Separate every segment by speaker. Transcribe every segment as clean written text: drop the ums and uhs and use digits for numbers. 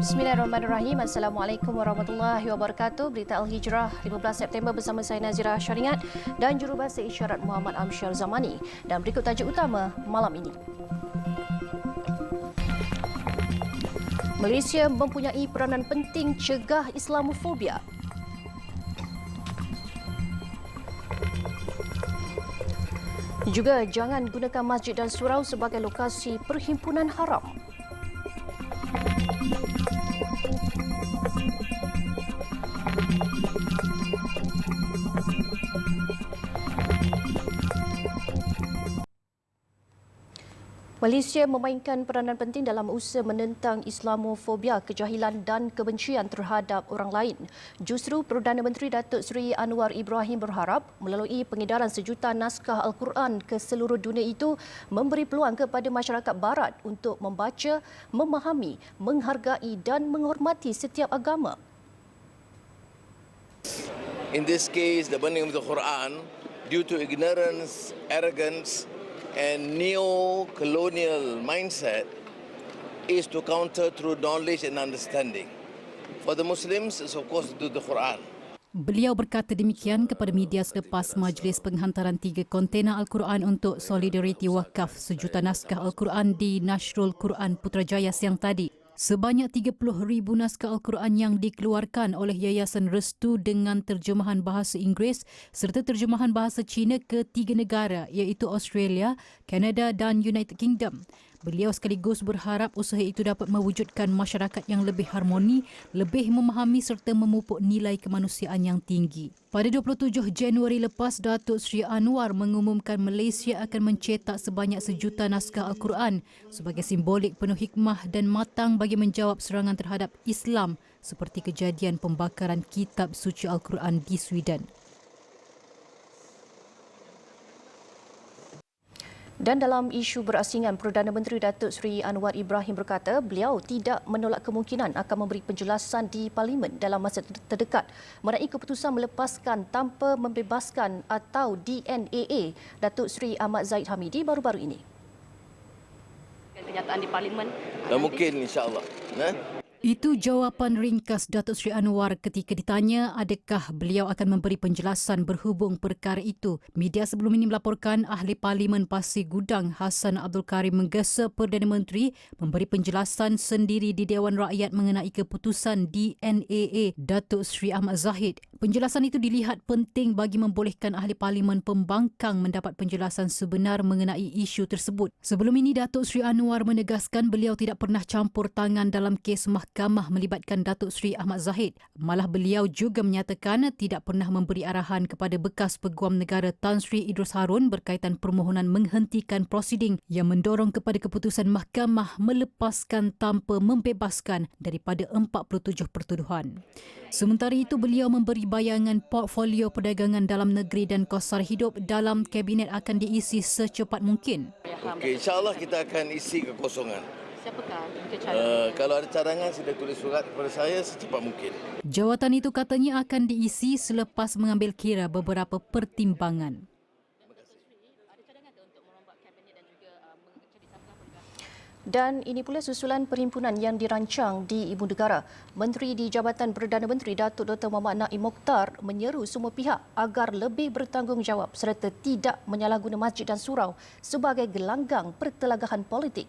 Speaker 1: Bismillahirrahmanirrahim. Assalamualaikum warahmatullahi wabarakatuh. Berita Al-Hijrah 15 September bersama saya Nazira Syariat dan jurubahasa isyarat Muhammad Amsyar Zamani. Dan berikut tajuk utama malam ini. Malaysia mempunyai peranan penting cegah Islamofobia. Juga jangan gunakan masjid dan surau sebagai lokasi perhimpunan haram. Malaysia memainkan peranan penting dalam usaha menentang Islamofobia, kejahilan dan kebencian terhadap orang lain. Justru Perdana Menteri Datuk Seri Anwar Ibrahim berharap melalui pengedaran sejuta naskah Al-Quran ke seluruh dunia itu memberi peluang kepada masyarakat barat untuk membaca, memahami, menghargai dan menghormati setiap agama.
Speaker 2: In this case, the burning of the Quran, due to ignorance, arrogance, and neo-colonial mindset, is to counter through knowledge and understanding. For the Muslims, it's of course to the Quran.
Speaker 3: Beliau berkata demikian kepada media selepas majlis penghantaran 3 kontena Al-Quran untuk Solidariti Wakaf sejuta naskah Al-Quran di Nashrul Quran Putrajaya siang tadi. Sebanyak 30,000 naskah Al-Quran yang dikeluarkan oleh Yayasan Restu dengan terjemahan bahasa Inggeris serta terjemahan bahasa Cina ke 3 negara iaitu Australia, Kanada dan United Kingdom. Beliau sekaligus berharap usaha itu dapat mewujudkan masyarakat yang lebih harmoni, lebih memahami serta memupuk nilai kemanusiaan yang tinggi. Pada 27 Januari lepas, Datuk Seri Anwar mengumumkan Malaysia akan mencetak sebanyak sejuta naskah Al-Quran sebagai simbolik penuh hikmah dan matang bagi menjawab serangan terhadap Islam seperti kejadian pembakaran kitab suci Al-Quran di Sweden.
Speaker 1: Dan dalam isu berasingan, Perdana Menteri Datuk Seri Anwar Ibrahim berkata beliau tidak menolak kemungkinan akan memberi penjelasan di Parlimen dalam masa terdekat mengenai keputusan melepaskan tanpa membebaskan atau DNAA Datuk Seri Ahmad Zahid Hamidi baru-baru ini.
Speaker 4: Kenyataan di Parlimen.
Speaker 2: Mungkin insya-Allah.
Speaker 3: Itu jawapan ringkas Datuk Seri Anwar ketika ditanya adakah beliau akan memberi penjelasan berhubung perkara itu. Media sebelum ini melaporkan Ahli Parlimen Pasir Gudang Hassan Abdul Karim menggesa Perdana Menteri memberi penjelasan sendiri di Dewan Rakyat mengenai keputusan DNAA Datuk Seri Ahmad Zahid. Penjelasan itu dilihat penting bagi membolehkan Ahli Parlimen pembangkang mendapat penjelasan sebenar mengenai isu tersebut. Sebelum ini Datuk Seri Anwar menegaskan beliau tidak pernah campur tangan dalam kes mahkamah melibatkan Datuk Seri Ahmad Zahid. Malah beliau juga menyatakan tidak pernah memberi arahan kepada bekas Peguam Negara Tan Sri Idrus Harun berkaitan permohonan menghentikan prosiding yang mendorong kepada keputusan mahkamah melepaskan tanpa membebaskan daripada 47 pertuduhan. Sementara itu, beliau memberi bayangan portfolio perdagangan dalam negeri dan kos sara hidup dalam kabinet akan diisi secepat mungkin.
Speaker 2: Okey, insya-Allah kita akan isi kekosongan.
Speaker 4: Siapakah cadangan?
Speaker 2: Kalau ada cadangan, sila tulis surat kepada saya secepat mungkin.
Speaker 3: Jawatan itu katanya akan diisi selepas mengambil kira beberapa pertimbangan.
Speaker 1: Dan ini pula susulan perhimpunan yang dirancang di Ibu Negara. Menteri di Jabatan Perdana Menteri Datuk Dr. Muhammad Naim Mokhtar menyeru semua pihak agar lebih bertanggungjawab serta tidak menyalahguna masjid dan surau sebagai gelanggang pertelagahan politik.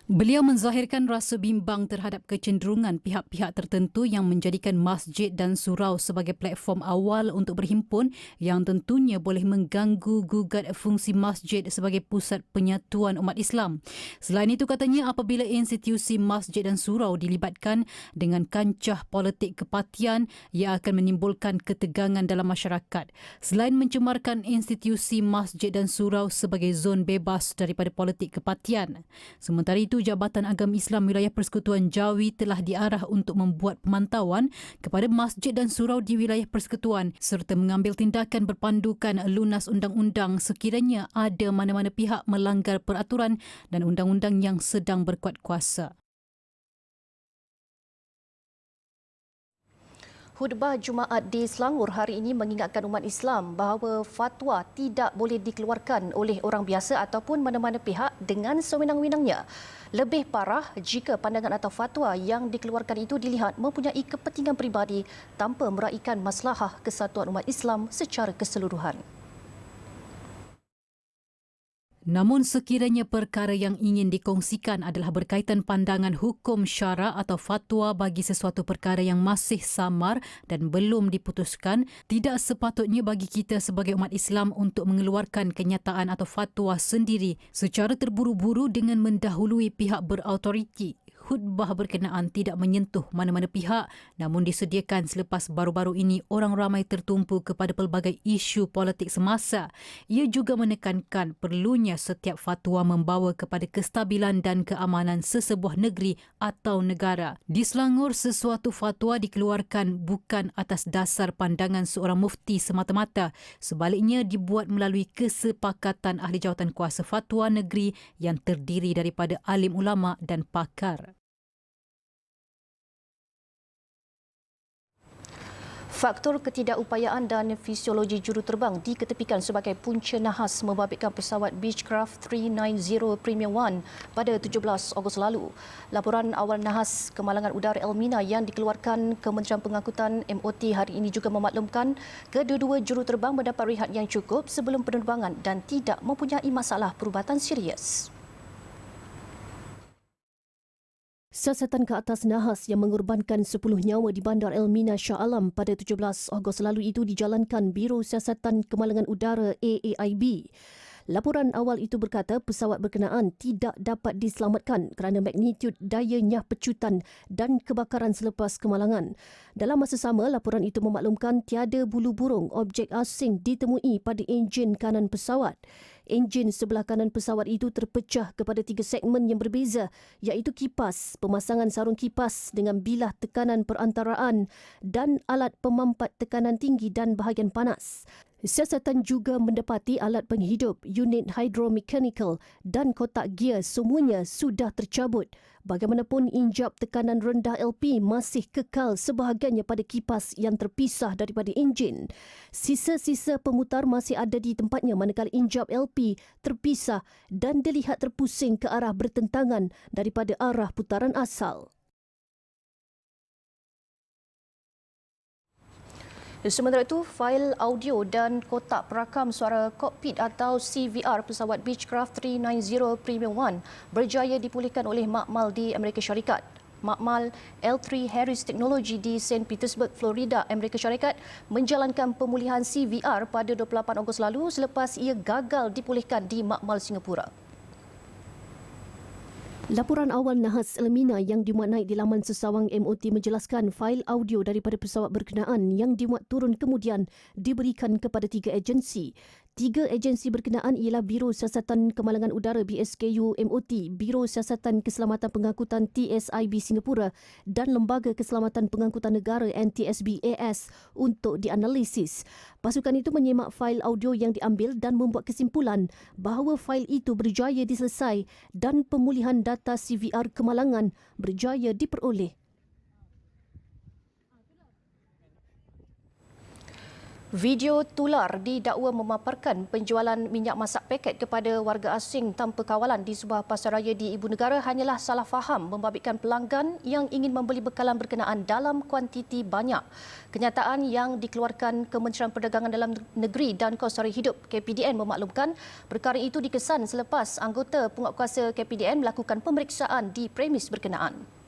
Speaker 3: Beliau menzahirkan rasa bimbang terhadap kecenderungan pihak-pihak tertentu yang menjadikan masjid dan surau sebagai platform awal untuk berhimpun yang tentunya boleh mengganggu gugat fungsi masjid sebagai pusat penyatuan umat Islam. Selain itu, katanya apabila institusi masjid dan surau dilibatkan dengan kancah politik kepatian, ia akan menimbulkan ketegangan dalam masyarakat. Selain mencemarkan institusi masjid dan surau sebagai zon bebas daripada politik kepatian. Sementara itu, Jabatan Agama Islam Wilayah Persekutuan Jawi telah diarah untuk membuat pemantauan kepada masjid dan surau di wilayah persekutuan serta mengambil tindakan berpandukan lunas undang-undang sekiranya ada mana-mana pihak melanggar peraturan dan undang-undang yang sedang berkuat kuasa.
Speaker 1: Khutbah Jumaat di Selangor hari ini mengingatkan umat Islam bahawa fatwa tidak boleh dikeluarkan oleh orang biasa ataupun mana-mana pihak dengan sewenang-wenangnya. Lebih parah jika pandangan atau fatwa yang dikeluarkan itu dilihat mempunyai kepentingan peribadi tanpa meraihkan maslahah kesatuan umat Islam secara keseluruhan.
Speaker 3: Namun sekiranya perkara yang ingin dikongsikan adalah berkaitan pandangan hukum syara atau fatwa bagi sesuatu perkara yang masih samar dan belum diputuskan, tidak sepatutnya bagi kita sebagai umat Islam untuk mengeluarkan kenyataan atau fatwa sendiri secara terburu-buru dengan mendahului pihak berautoriti. Khutbah berkenaan tidak menyentuh mana-mana pihak, namun disediakan selepas baru-baru ini orang ramai tertumpu kepada pelbagai isu politik semasa. Ia juga menekankan perlunya setiap fatwa membawa kepada kestabilan dan keamanan sesebuah negeri atau negara. Di Selangor, sesuatu fatwa dikeluarkan bukan atas dasar pandangan seorang mufti semata-mata. Sebaliknya, dibuat melalui kesepakatan ahli jawatan kuasa fatwa negeri yang terdiri daripada alim ulama dan pakar.
Speaker 1: Faktor ketidakupayaan dan fisiologi juruterbang diketepikan sebagai punca nahas membabitkan pesawat Beechcraft 390 Premium One pada 17 Ogos lalu. Laporan awal nahas kemalangan udara Elmina yang dikeluarkan Kementerian Pengangkutan MOT hari ini juga memaklumkan kedua-dua juruterbang mendapat rehat yang cukup sebelum penerbangan dan tidak mempunyai masalah perubatan serius. Siasatan ke atas nahas yang mengorbankan 10 nyawa di Bandar Elmina Shah Alam pada 17 Ogos lalu itu dijalankan Biro Siasatan Kemalangan Udara AAIB. Laporan awal itu berkata pesawat berkenaan tidak dapat diselamatkan kerana magnitud daya nyah pecutan dan kebakaran selepas kemalangan. Dalam masa sama, laporan itu memaklumkan tiada bulu burung objek asing ditemui pada enjin kanan pesawat. Enjin sebelah kanan pesawat itu terpecah kepada 3 segmen yang berbeza, iaitu kipas, pemasangan sarung kipas dengan bilah tekanan perantaraan dan alat pemampat tekanan tinggi dan bahagian panas. Siasatan juga mendapati alat penghidup, unit hydromechanical dan kotak gear semuanya sudah tercabut. Bagaimanapun, injap tekanan rendah LP masih kekal sebahagiannya pada kipas yang terpisah daripada enjin. Sisa-sisa pemutar masih ada di tempatnya manakala injap LP terpisah dan dilihat terpusing ke arah bertentangan daripada arah putaran asal. Sementara itu, fail audio dan kotak perakam suara kokpit atau CVR pesawat Beechcraft 390 Premium One berjaya dipulihkan oleh makmal di Amerika Syarikat. Makmal L3 Harris Technology di St. Petersburg, Florida, Amerika Syarikat menjalankan pemulihan CVR pada 28 Ogos lalu selepas ia gagal dipulihkan di makmal Singapura. Laporan awal nahas Elmina yang dimuat naik di laman sesawang MOT menjelaskan fail audio daripada pesawat berkenaan yang dimuat turun kemudian diberikan kepada 3 agensi. 3 agensi berkenaan ialah Biro Siasatan Kemalangan Udara BSKU MOT, Biro Siasatan Keselamatan Pengangkutan TSIB Singapura dan Lembaga Keselamatan Pengangkutan Negara NTSB AS untuk dianalisis. Pasukan itu menyemak fail audio yang diambil dan membuat kesimpulan bahawa fail itu berjaya diselesai dan pemulihan data CVR kemalangan berjaya diperoleh. Video tular didakwa memaparkan penjualan minyak masak paket kepada warga asing tanpa kawalan di sebuah pasaraya di ibu negara hanyalah salah faham membabitkan pelanggan yang ingin membeli bekalan berkenaan dalam kuantiti banyak. Kenyataan yang dikeluarkan Kementerian Perdagangan Dalam Negeri dan Kos Sara Hidup KPDN memaklumkan perkara itu dikesan selepas anggota penguatkuasa KPDN melakukan pemeriksaan di premis berkenaan.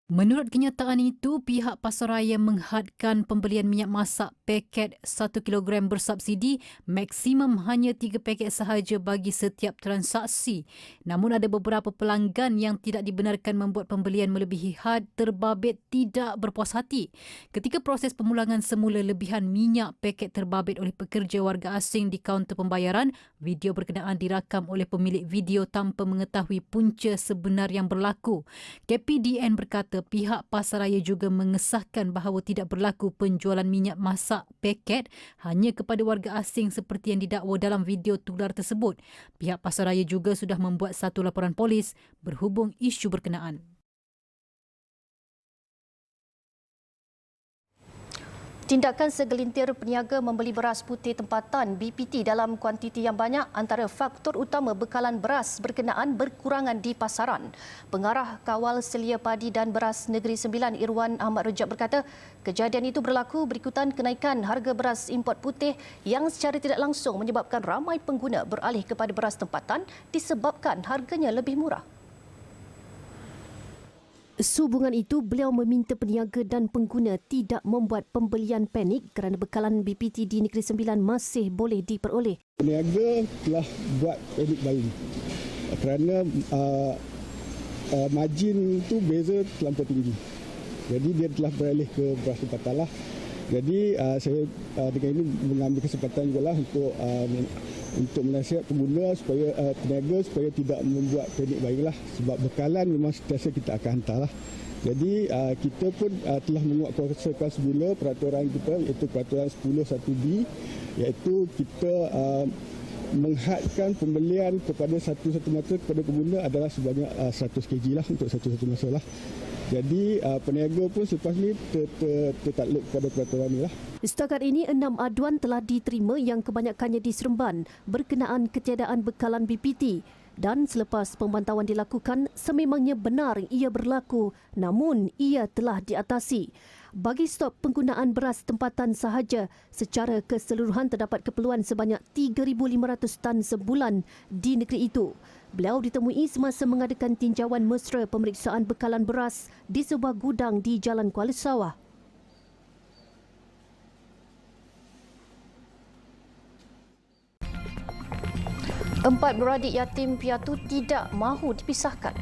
Speaker 3: Menurut kenyataan itu, pihak pasaraya menghadkan pembelian minyak masak paket 1 kilogram bersubsidi maksimum hanya 3 paket sahaja bagi setiap transaksi. Namun ada beberapa pelanggan yang tidak dibenarkan membuat pembelian melebihi had terbabit tidak berpuas hati. Ketika proses pemulangan semula lebihan minyak paket terbabit oleh pekerja warga asing di kaunter pembayaran, video berkenaan dirakam oleh pemilik video tanpa mengetahui punca sebenar yang berlaku. KPDN berkata pihak pasaraya juga mengesahkan bahawa tidak berlaku penjualan minyak masak paket hanya kepada warga asing seperti yang didakwa dalam video tular tersebut. Pihak pasaraya juga sudah membuat satu laporan polis berhubung isu berkenaan.
Speaker 1: Tindakan segelintir peniaga membeli beras putih tempatan BPT dalam kuantiti yang banyak antara faktor utama bekalan beras berkenaan berkurangan di pasaran. Pengarah Kawal Selia Padi dan Beras Negeri Sembilan Irwan Ahmad Rejab berkata, kejadian itu berlaku berikutan kenaikan harga beras import putih yang secara tidak langsung menyebabkan ramai pengguna beralih kepada beras tempatan disebabkan harganya lebih murah. Sehubungan itu, beliau meminta peniaga dan pengguna tidak membuat pembelian panik kerana bekalan BPT di Negeri Sembilan masih boleh diperoleh.
Speaker 5: Peniaga telah buat panik buying kerana margin itu beza terlampau tinggi. Jadi dia telah beralih ke beras tempatan lah. Jadi saya dengan ini mengambil kesempatan juga lah untuk menasihat pengguna supaya peniaga supaya tidak membuat panik buying lah, sebab bekalan memang sentiasa kita akan hantar lah. Jadi kita pun telah menguatkuasakan semula peraturan kita, iaitu peraturan 10(1)B, iaitu kita menghadkan pembelian kepada satu masa kepada pengguna adalah sebanyak 100 kg lah untuk satu masa lah. Jadi peniaga pun selepas ni tertakluk kepada peraturan ini lah.
Speaker 1: Setakat ini 6 aduan telah diterima yang kebanyakannya di Seremban berkenaan ketiadaan bekalan BPT, dan selepas pemantauan dilakukan sememangnya benar ia berlaku, namun ia telah diatasi. Bagi stop penggunaan beras tempatan sahaja, secara keseluruhan terdapat keperluan sebanyak 3,500 tan sebulan di negeri itu. Beliau ditemui semasa mengadakan tinjauan mesra pemeriksaan bekalan beras di sebuah gudang di Jalan Kuala Sawah. Empat beradik yatim piatu tidak mahu dipisahkan.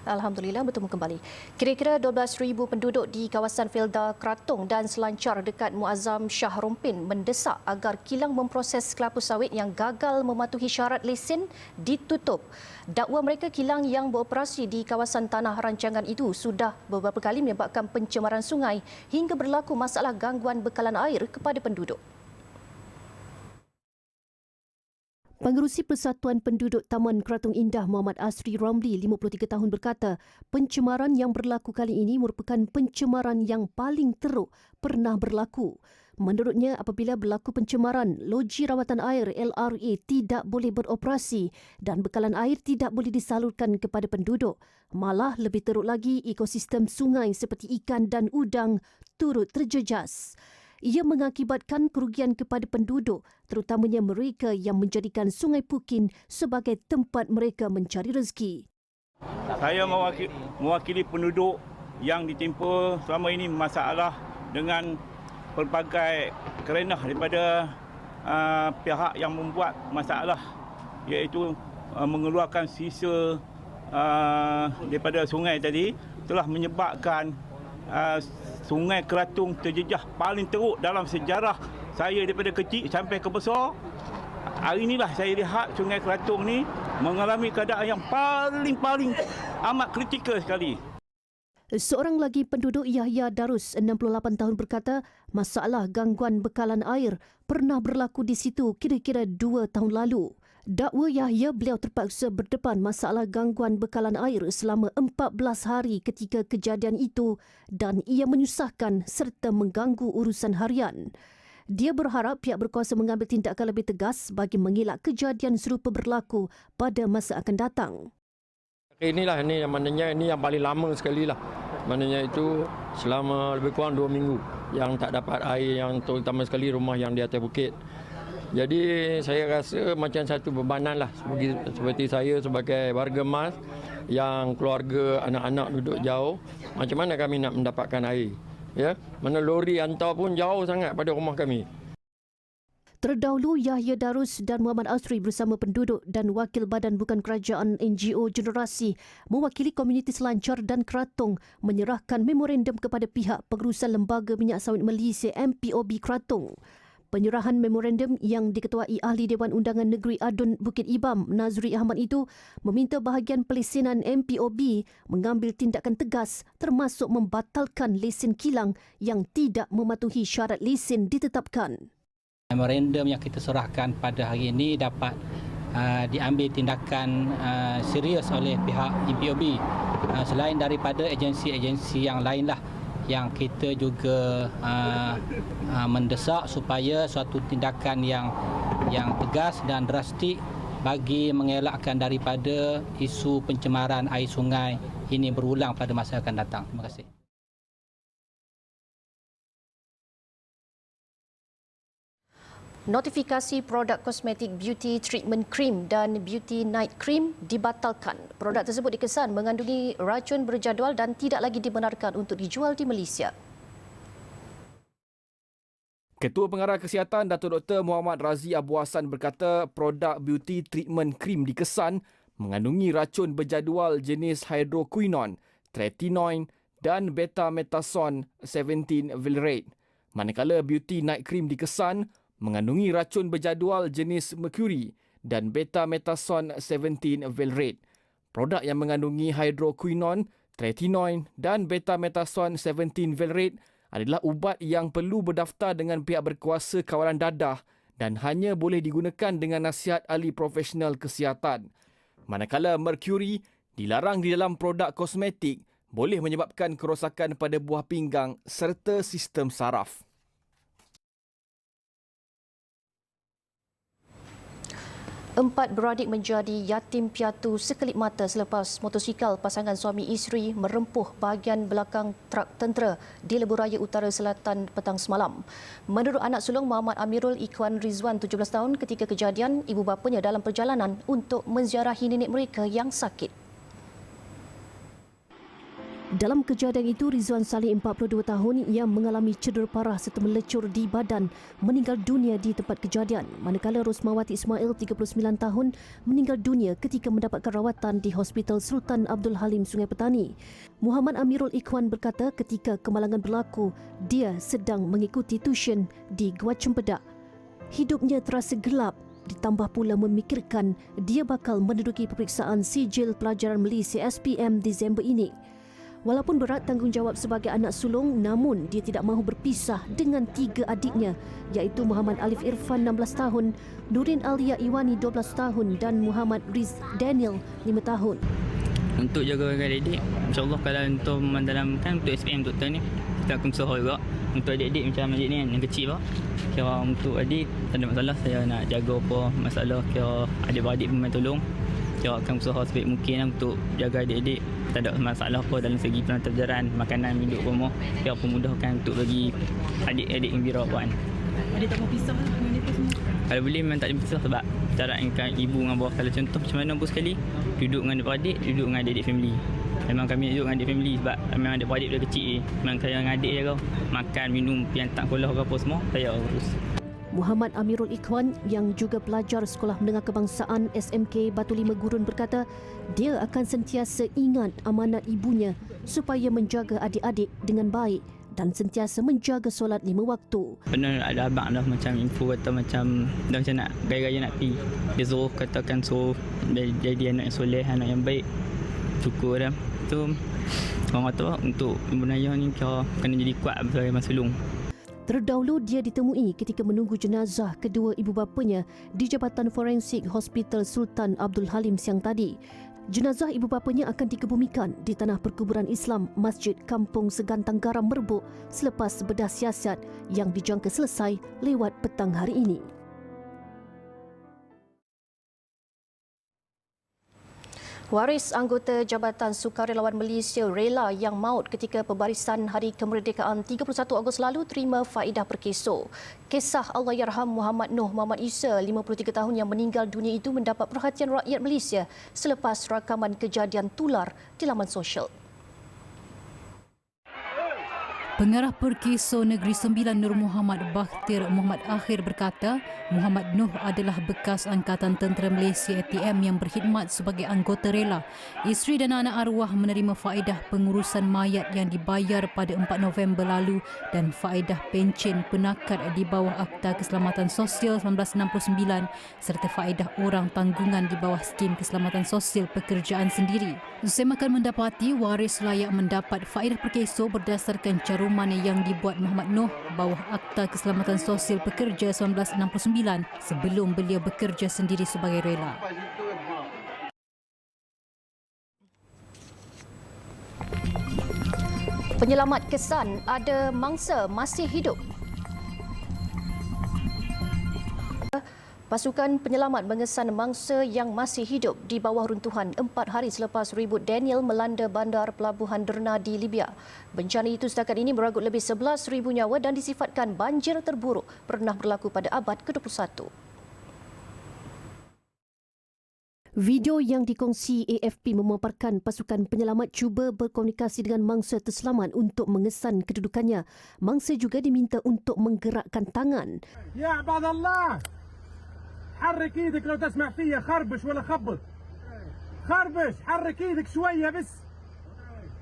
Speaker 1: Alhamdulillah, bertemu kembali. Kira-kira 12,000 penduduk di kawasan Felda Kratung dan Selancar dekat Muazzam Shah Rompin mendesak agar kilang memproses kelapa sawit yang gagal mematuhi syarat lesen ditutup. Dakwa mereka kilang yang beroperasi di kawasan tanah rancangan itu sudah beberapa kali menyebabkan pencemaran sungai hingga berlaku masalah gangguan bekalan air kepada penduduk. Pengerusi Persatuan Penduduk Taman Kratung Indah Muhammad Asri Ramli, 53 tahun berkata, pencemaran yang berlaku kali ini merupakan pencemaran yang paling teruk pernah berlaku. Menurutnya, apabila berlaku pencemaran, loji rawatan air LRA tidak boleh beroperasi dan bekalan air tidak boleh disalurkan kepada penduduk. Malah lebih teruk lagi, ekosistem sungai seperti ikan dan udang turut terjejas. Ia mengakibatkan kerugian kepada penduduk, terutamanya mereka yang menjadikan Sungai Pukin sebagai tempat mereka mencari rezeki.
Speaker 6: Saya mewakili penduduk yang ditimpa selama ini masalah dengan pelbagai kerenah daripada pihak yang membuat masalah, iaitu mengeluarkan sisa daripada sungai tadi telah menyebabkan Sungai Kratung terjejah paling teruk dalam sejarah saya daripada kecil sampai ke besar. Hari inilah saya lihat Sungai Kratung ni mengalami keadaan yang paling amat kritikal sekali.
Speaker 1: Seorang lagi penduduk Yahya Darus, 68 tahun berkata, masalah gangguan bekalan air pernah berlaku di situ kira-kira 2 tahun lalu. Dakwa Yahya, beliau terpaksa berdepan masalah gangguan bekalan air selama 14 hari ketika kejadian itu dan ia menyusahkan serta mengganggu urusan harian. Dia berharap pihak berkuasa mengambil tindakan lebih tegas bagi mengelak kejadian serupa berlaku pada masa akan datang.
Speaker 7: Inilah ini yang maknanya ini yang paling lama sekali lah. Maknanya itu selama lebih kurang 2 minggu yang tak dapat air, yang terutama sekali rumah yang di atas bukit. Jadi saya rasa macam satu bebanan lah seperti saya sebagai warga Mas yang keluarga anak-anak duduk jauh. Macam mana kami nak mendapatkan air? Ya, mana lori hantar pun jauh sangat pada rumah kami.
Speaker 1: Terdahulu, Yahya Darus dan Muhammad Asri bersama penduduk dan wakil badan bukan kerajaan NGO Generasi mewakili komuniti Selancar dan Kratung menyerahkan memorandum kepada pihak pengurusan Lembaga Minyak Sawit Malaysia MPOB Kratung. Penyerahan memorandum yang diketuai Ahli Dewan Undangan Negeri Adun Bukit Ibam, Nazri Ahmad itu meminta bahagian pelesenan MPOB mengambil tindakan tegas termasuk membatalkan lesen kilang yang tidak mematuhi syarat lesen ditetapkan.
Speaker 8: Memorandum yang kita serahkan pada hari ini dapat diambil tindakan serius oleh pihak EPOB. Selain daripada agensi-agensi yang lainlah yang kita juga mendesak supaya suatu tindakan yang tegas dan drastik bagi mengelakkan daripada isu pencemaran air sungai ini berulang pada masa akan datang. Terima kasih.
Speaker 1: Notifikasi produk kosmetik Beauty Treatment Cream dan Beauty Night Cream dibatalkan. Produk tersebut dikesan mengandungi racun berjadual dan tidak lagi dibenarkan untuk dijual di Malaysia.
Speaker 9: Ketua Pengarah Kesihatan Datuk Dr. Muhammad Razi Abu Hassan berkata produk Beauty Treatment Cream dikesan mengandungi racun berjadual jenis hydroquinone, tretinoin dan beta-metason 17 valerate. Manakala Beauty Night Cream dikesan mengandungi racun berjadual jenis merkuri dan beta-metason 17 valerate. Produk yang mengandungi hydroquinone, tretinoin dan beta-metason 17 valerate adalah ubat yang perlu berdaftar dengan pihak berkuasa kawalan dadah dan hanya boleh digunakan dengan nasihat ahli profesional kesihatan. Manakala merkuri dilarang di dalam produk kosmetik boleh menyebabkan kerosakan pada buah pinggang serta sistem saraf.
Speaker 1: Empat beradik menjadi yatim piatu sekelip mata selepas motosikal pasangan suami isteri merempuh bahagian belakang trak tentera di Lebuh Raya Utara Selatan petang semalam. Menurut anak sulung Muhammad Amirul Ikhwan Rizwan 17 tahun, ketika kejadian ibu bapanya dalam perjalanan untuk menziarahi nenek mereka yang sakit. Dalam kejadian itu, Rizwan Saleh 42 tahun yang mengalami cedera parah serta melecur di badan meninggal dunia di tempat kejadian. Manakala Rosmawati Ismail 39 tahun meninggal dunia ketika mendapatkan rawatan di Hospital Sultan Abdul Halim Sungai Petani. Muhammad Amirul Ikhwan berkata ketika kemalangan berlaku, dia sedang mengikuti tuition di Gua Cempedak. Hidupnya terasa gelap, ditambah pula memikirkan dia bakal menduduki peperiksaan sijil pelajaran Malaysia SPM Disember ini. Walaupun berat tanggungjawab sebagai anak sulung, namun dia tidak mahu berpisah dengan tiga adiknya, iaitu Muhammad Alif Irfan 16 tahun, Nurin Alia Iwani 12 tahun dan Muhammad Riz Daniel 5 tahun.
Speaker 10: Untuk jaga adik-adik, insyaAllah kalau untuk mendalamkan untuk SPM doktor ni, kita akan usaha juga. Untuk adik-adik macam adik ni yang kecil lah, kira untuk adik tak ada masalah, saya nak jaga apa masalah, kira adik-beradik pun main tolong. Kira akan usaha sebaik mungkin untuk jaga adik-adik. Tak ada masalah apa dalam segi pelajaran, makanan, minum, rumah. Biar memudahkan untuk bagi adik-adik yang dirawat.
Speaker 4: Adik tak mau pisah dengan mereka semua?
Speaker 10: Kalau boleh memang tak boleh pisah sebab cara ibu dengan bawah. Kalau contoh macam mana pun sekali, duduk dengan adik-adik, duduk dengan adik-adik family. Memang kami duduk dengan adik family sebab memang adik-adik dia kecil. Memang saya dengan adik je kau. Makan, minum, pian tak sekolah ke apa semua, saya urus.
Speaker 1: Muhammad Amirul Ikhwan yang juga pelajar Sekolah Menengah Kebangsaan SMK Batu Lima Gurun berkata dia akan sentiasa ingat amanat ibunya supaya menjaga adik-adik dengan baik dan sentiasa menjaga solat 5 waktu.
Speaker 10: Pernah ada abang dah macam info kata macam dah macam nak gaya-gaya nak pergi. Dia suruh katakan suruh jadi anak yang soleh, anak yang baik. Cukup dah. Tu orang kata untuk ibu Naya ni kira kena jadi kuat sebagai masulung.
Speaker 1: Terdahulu dia ditemui ketika menunggu jenazah kedua ibu bapanya di Jabatan Forensik Hospital Sultan Abdul Halim siang tadi. Jenazah ibu bapanya akan dikebumikan di tanah perkuburan Islam Masjid Kampung Segantang Garam Merbuk selepas bedah siasat yang dijangka selesai lewat petang hari ini. Waris anggota Jabatan Sukarelawan Malaysia Rela yang maut ketika pembarisan Hari Kemerdekaan 31 Ogos lalu terima faedah perkeso. Kisah Allahyarham Muhammad Noh Muhammad Isa, 53 tahun yang meninggal dunia itu mendapat perhatian rakyat Malaysia selepas rakaman kejadian tular di laman sosial.
Speaker 3: Pengarah Perkeso Negeri Sembilan Nur Muhammad Bakhtir Muhammad Akhir berkata, Muhammad Noh adalah bekas Angkatan Tentera Malaysia ATM yang berkhidmat sebagai anggota rela. Isteri dan anak arwah menerima faedah pengurusan mayat yang dibayar pada 4 November lalu dan faedah pencen penakat di bawah Akta Keselamatan Sosial 1969 serta faedah orang tanggungan di bawah skim keselamatan sosial pekerjaan sendiri. Semakan mendapati waris layak mendapat faedah perkeso berdasarkan cara rumah yang dibuat Muhammad Noh bawah Akta Keselamatan Sosial Pekerja 1969 sebelum beliau bekerja sendiri sebagai rela.
Speaker 1: Penyelamat kesan ada mangsa masih hidup. Pasukan penyelamat mengesan mangsa yang masih hidup di bawah runtuhan 4 hari selepas ribut Daniel melanda bandar pelabuhan Derna di Libya. Bencana itu setakat ini meragut lebih 11,000 nyawa dan disifatkan banjir terburuk pernah berlaku pada abad ke-21. Video yang dikongsi AFP memaparkan pasukan penyelamat cuba berkomunikasi dengan mangsa terselamat untuk mengesan kedudukannya. Mangsa juga diminta untuk menggerakkan tangan.
Speaker 11: Ya ibadallah, حرك ايدك لو تسمع فيا خربش ولا خبط. خربش، حرك ايدك شويه بس.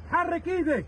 Speaker 11: حرك ايدك.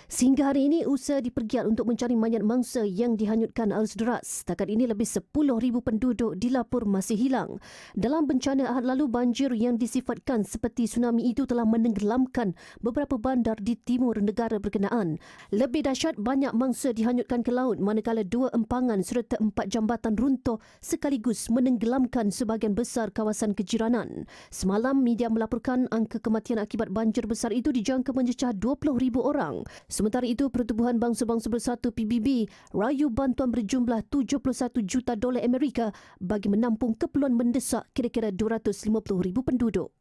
Speaker 1: Sehingga hari ini, usaha dipergiat untuk mencari mayat mangsa yang dihanyutkan arus deras. Setakat ini, lebih 10,000 penduduk dilapor masih hilang. Dalam bencana Ahad lalu, banjir yang disifatkan seperti tsunami itu telah menenggelamkan beberapa bandar di timur negara berkenaan. Lebih dahsyat, banyak mangsa dihanyutkan ke laut manakala 2 empangan serta 4 jambatan runtuh sekaligus menenggelamkan sebahagian besar kawasan kejiranan. Semalam, media melaporkan angka kematian akibat banjir besar itu dijangka mencecah 20,000 orang. Sementara itu, Pertubuhan Bangsa-Bangsa Bersatu PBB rayu bantuan berjumlah $71 juta Amerika bagi menampung keperluan mendesak kira-kira 250,000 penduduk.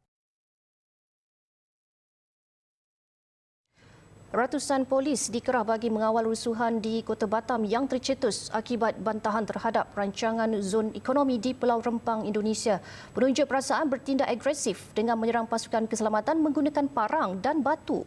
Speaker 1: Ratusan polis dikerah bagi mengawal rusuhan di Kota Batam yang tercetus akibat bantahan terhadap rancangan zon ekonomi di Pulau Rempang, Indonesia. Penunjuk perasaan bertindak agresif dengan menyerang pasukan keselamatan menggunakan parang dan batu.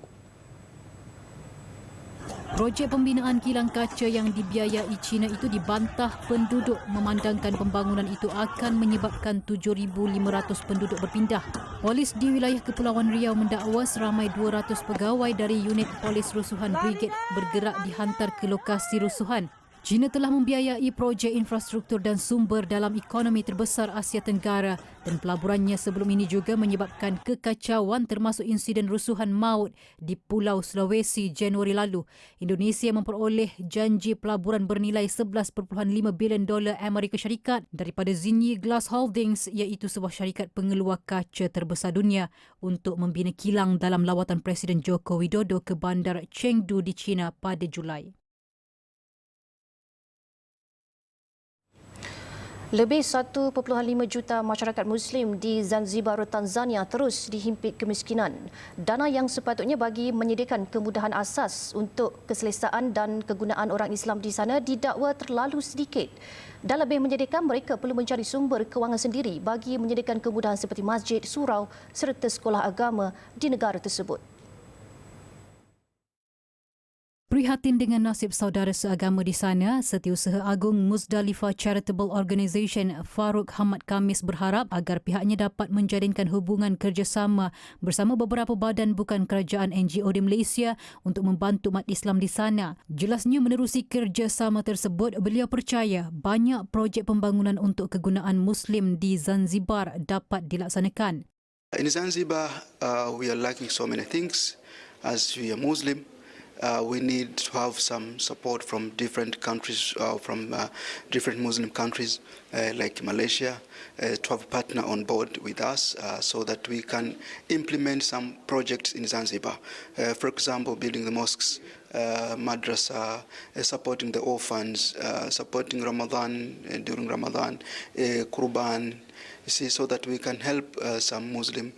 Speaker 3: Projek pembinaan kilang kaca yang dibiayai China itu dibantah penduduk memandangkan pembangunan itu akan menyebabkan 7,500 penduduk berpindah. Polis di wilayah Kepulauan Riau mendakwa seramai 200 pegawai dari unit polis rusuhan Brigade bergerak dihantar ke lokasi rusuhan. China telah membiayai projek infrastruktur dan sumber dalam ekonomi terbesar Asia Tenggara dan pelaburannya sebelum ini juga menyebabkan kekacauan termasuk insiden rusuhan maut di Pulau Sulawesi Januari lalu. Indonesia memperoleh janji pelaburan bernilai $11.5 bilion Amerika Syarikat daripada Xinyi Glass Holdings iaitu sebuah syarikat pengeluar kaca terbesar dunia untuk membina kilang dalam lawatan Presiden Joko Widodo ke bandar Chengdu di China pada Julai. Lebih 1.5 juta masyarakat Muslim di Zanzibar, Tanzania terus dihimpit kemiskinan. Dana yang sepatutnya bagi menyediakan kemudahan asas untuk keselesaan dan kegunaan orang Islam di sana didakwa terlalu sedikit. Dan lebih menyediakan, mereka perlu mencari sumber kewangan sendiri bagi menyediakan kemudahan seperti masjid, surau serta sekolah agama di negara tersebut. Prihatin dengan nasib saudara seagama di sana, Setiausaha Agung Muzdalifah Charitable Organisation Farouk Hamad Khamis berharap agar pihaknya dapat menjalinkan hubungan kerjasama bersama beberapa badan bukan kerajaan NGO di Malaysia untuk membantu umat Islam di sana. Jelasnya menerusi kerjasama tersebut, beliau percaya banyak projek pembangunan untuk kegunaan Muslim di Zanzibar dapat dilaksanakan.
Speaker 12: In Zanzibar, we are lacking so many things as we are Muslim. We need to have some support from different countries, from different Muslim countries like Malaysia, to have a partner on board with us so that we can implement some projects in Zanzibar. For example, building the mosques, madrasa, supporting the orphans, supporting Ramadan, during Ramadan, Qurban, so that we can help some Muslim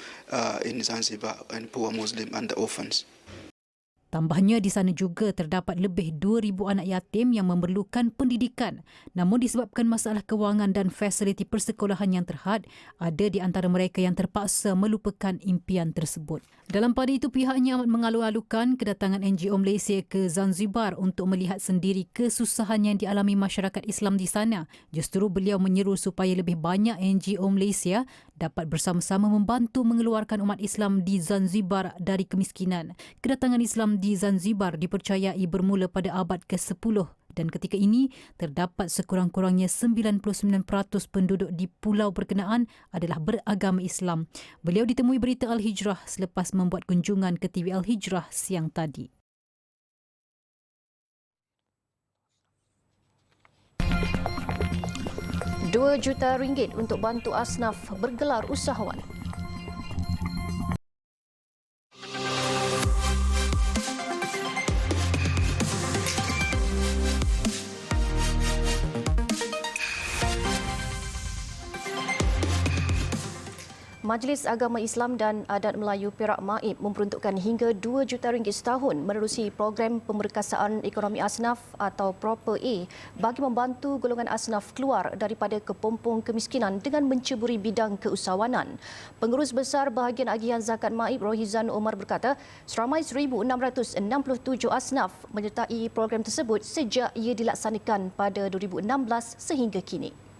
Speaker 12: in Zanzibar and poor Muslim and the orphans.
Speaker 3: Tambahnya, di sana juga terdapat lebih 2,000 anak yatim yang memerlukan pendidikan. Namun disebabkan masalah kewangan dan fasiliti persekolahan yang terhad, ada di antara mereka yang terpaksa melupakan impian tersebut. Dalam pada itu, pihaknya amat mengalu-alukan kedatangan NGO Malaysia ke Zanzibar untuk melihat sendiri kesusahan yang dialami masyarakat Islam di sana. Justru beliau menyeru supaya lebih banyak NGO Malaysia dapat bersama-sama membantu mengeluarkan umat Islam di Zanzibar dari kemiskinan. Kedatangan Islam di Zanzibar dipercayai bermula pada abad ke-10 dan ketika ini terdapat sekurang-kurangnya 99% penduduk di pulau berkenaan adalah beragama Islam. Beliau ditemui berita Al-Hijrah selepas membuat kunjungan ke TV Al-Hijrah siang tadi.
Speaker 1: RM2 juta untuk bantu asnaf bergelar usahawan. Majlis Agama Islam dan Adat Melayu Perak Maib memperuntukkan hingga RM2 juta setahun menerusi program pemerkasaan ekonomi asnaf atau Proper A bagi membantu golongan asnaf keluar daripada kepompong kemiskinan dengan menceburi bidang keusahawanan. Pengurus Besar Bahagian Agihan Zakat Maib Rohizan Omar berkata, seramai 1,667 asnaf menyertai program tersebut sejak ia dilaksanakan pada 2016 sehingga kini.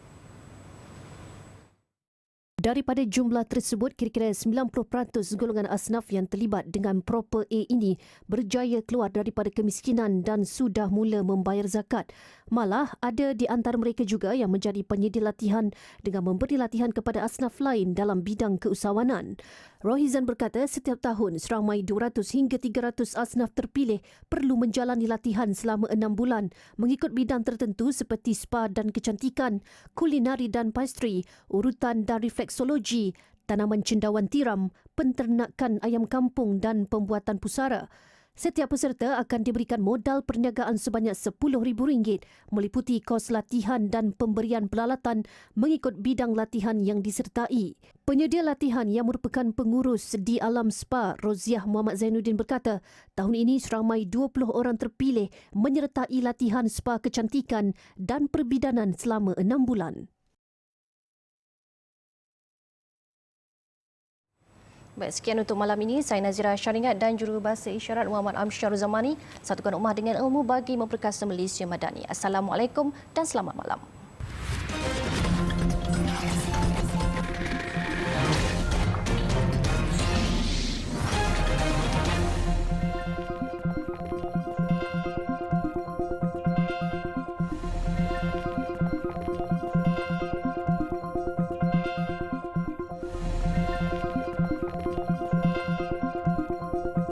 Speaker 1: Daripada jumlah tersebut, kira-kira 90% golongan asnaf yang terlibat dengan Proper A ini berjaya keluar daripada kemiskinan dan sudah mula membayar zakat. Malah, ada di antara mereka juga yang menjadi penyedia latihan dengan memberi latihan kepada asnaf lain dalam bidang keusahawanan. Rohizan berkata setiap tahun seramai 200 hingga 300 asnaf terpilih perlu menjalani latihan selama 6 bulan mengikut bidang tertentu seperti spa dan kecantikan, kulinari dan pastry, urutan dan refleksologi, tanaman cendawan tiram, penternakan ayam kampung dan pembuatan pusara. Setiap peserta akan diberikan modal perniagaan sebanyak RM10,000 meliputi kos latihan dan pemberian peralatan mengikut bidang latihan yang disertai. Penyedia latihan yang merupakan pengurus di Alam Spa, Roziah Muhammad Zainuddin berkata, tahun ini seramai 20 orang terpilih menyertai latihan spa kecantikan dan perbidanan selama 6 bulan. Baik, sekian untuk malam ini. Saya Nazira Syaringat dan Jurubahasa Isyarat Muhammad Amsyarul Zamani. Satukan ummah dengan ilmu bagi memperkasa Malaysia Madani. Assalamualaikum dan selamat malam.